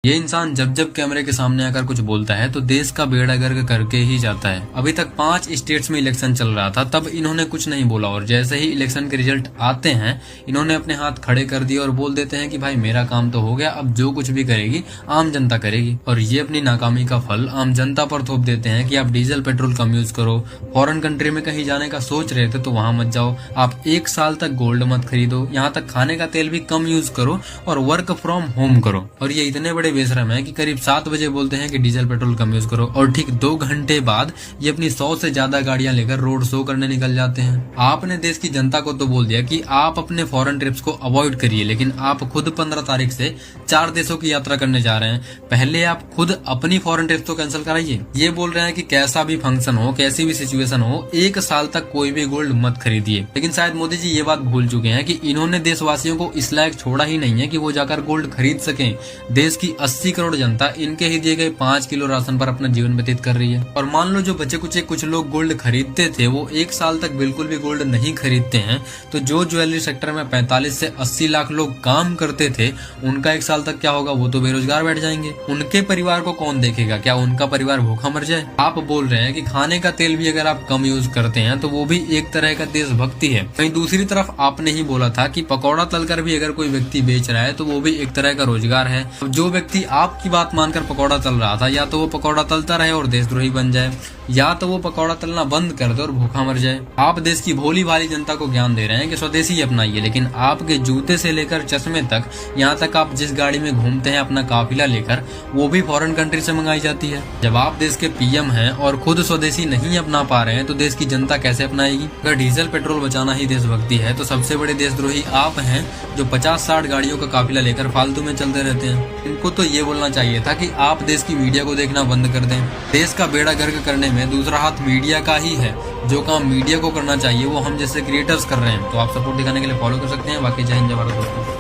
ये इंसान जब जब कैमरे के सामने आकर कुछ बोलता है तो देश का बेड़ा गर्क करके ही जाता है। अभी तक 5 स्टेट्स में इलेक्शन चल रहा था, तब इन्होंने कुछ नहीं बोला और जैसे ही इलेक्शन के रिजल्ट आते हैं इन्होंने अपने हाथ खड़े कर दिए और बोल देते हैं कि भाई मेरा काम तो हो गया, अब जो कुछ भी करेगी आम जनता करेगी। और ये अपनी नाकामी का फल आम जनता पर थोप देते हैं कि आप डीजल पेट्रोल कम यूज करो, फॉरेन कंट्री में कहीं जाने का सोच रहे थे तो वहां मत जाओ, आप 1 साल तक गोल्ड मत खरीदो, यहाँ तक खाने का तेल भी कम यूज करो और वर्क फ्रॉम होम करो। और ये इतने बड़े बेशरम है कि करीब 7 बजे बोलते हैं कि डीजल पेट्रोल कम यूज करो और ठीक 2 घंटे बाद ये अपनी 100 से ज्यादा गाड़ियां लेकर रोड शो करने निकल जाते हैं। आपने देश की जनता को तो बोल दिया कि आप अपने फॉरेन ट्रिप्स को अवॉइड करिए, लेकिन आप खुद 15 तारीख से 4 देशों की यात्रा करने जा रहे हैं। पहले आप खुद अपनी फॉरेन ट्रिप्स तो कैंसिल कराइए। ये बोल रहे हैं कि कैसा भी फंक्शन हो, कैसी भी सिचुएशन हो, 1 साल तक कोई भी गोल्ड मत खरीदिए। लेकिन शायद मोदी जी ये बात भूल चुके हैं कि इन्होंने देशवासियों को इस लायक छोड़ा ही नहीं है कि वो जाकर गोल्ड खरीद सकें। देश की 80 करोड़ जनता इनके ही दिए गए 5 किलो राशन पर अपना जीवन व्यतीत कर रही है। और मान लो जो बचे कुछ लोग गोल्ड खरीदते थे वो 1 साल तक बिल्कुल भी गोल्ड नहीं खरीदते हैं, तो जो ज्वेलरी सेक्टर में 45 से 80 लाख लोग काम करते थे उनका 1 साल तक क्या होगा? वो तो बेरोजगार बैठ जाएंगे। उनके परिवार को कौन देखेगा? क्या उनका परिवार भूखा मर जाए? आप बोल रहे हैं कि खाने का तेल भी अगर आप कम यूज करते हैं तो वो भी एक तरह का देशभक्ति है। वहीं दूसरी तरफ आपने ही बोला था कि पकौड़ा तलकर भी अगर कोई व्यक्ति बेच रहा है तो वो भी एक तरह का रोजगार है। जो व्यक्ति आपकी बात मानकर पकौड़ा तल रहा था, या तो वो पकौड़ा तलता रहे और देशद्रोही बन जाए, या तो वो पकौड़ा तलना बंद कर दे और भूखा मर जाए। आप देश की भोली भाली जनता को ज्ञान दे रहे हैं कि स्वदेशी अपनाइए, लेकिन आपके जूते से लेकर चश्मे तक, यहाँ तक आप जिस गाड़ी में घूमते हैं अपना काफिला लेकर, वो भी फॉरेन कंट्री से मंगाई जाती है। जब आप देश के पीएम हैं और खुद स्वदेशी नहीं अपना पा रहे हैं तो देश की जनता कैसे अपनाएगी? अगर डीजल पेट्रोल बचाना ही देशभक्ति है तो सबसे बड़े देशद्रोही आप हैं जो 50-60 गाड़ियों का काफिला लेकर फालतू में चलते रहते हैं। इनको तो ये बोलना चाहिए था कि आप देश की मीडिया को देखना बंद कर दें। देश का बेड़ा गर्क करने में दूसरा हाथ मीडिया का ही है। जो काम मीडिया को करना चाहिए वो हम जैसे क्रिएटर्स कर रहे हैं। तो आप सपोर्ट दिखाने के लिए फॉलो कर सकते हैं। बाकी जय हिंद जय भारत दोस्तों।